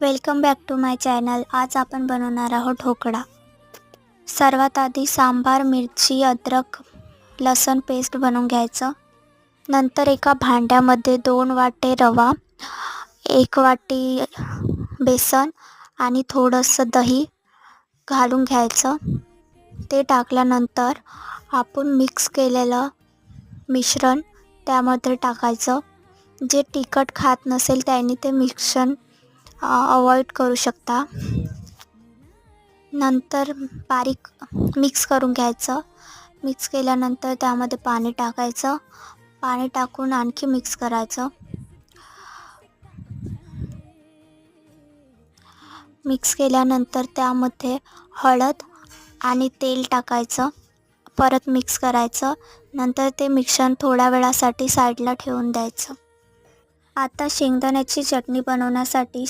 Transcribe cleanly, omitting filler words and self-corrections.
Welcome back to my channel. आज आपण बनवणार आहोत ढोकळा। सर्वात आधी सांबार, मिरची, अद्रक, लसूण पेस्ट बनवून घ्यायचं। नंतर एका भांड्यामध्ये 2 वाटे रवा, 1 वाटी बेसन आणि थोडंसं दही घालून घ्यायचं। ते टाकल्यानंतर आपण मिक्स केलेलं मिश्रण त्यामध्ये टाकायचं। जे तिखट खात नसेल त्यांनी ते मिश्रण अवॉइड करू शकता। नंतर बारीक मिक्स करून घ्यायचं। मिक्स केल्यानंतर त्यामध्ये पाणी टाकायचं। पाणी टाकून आणखी मिक्स करायचं। मिक्स केल्यानंतर त्यामध्ये हळद आणि तेल टाकायचं। परत मिक्स करायचं। नंतर ते मिश्रण थोड्या वेळासाठी साईडला ठेवून द्यायचं। आता शेंगदाण्याची चटणी बनवण्यासाठी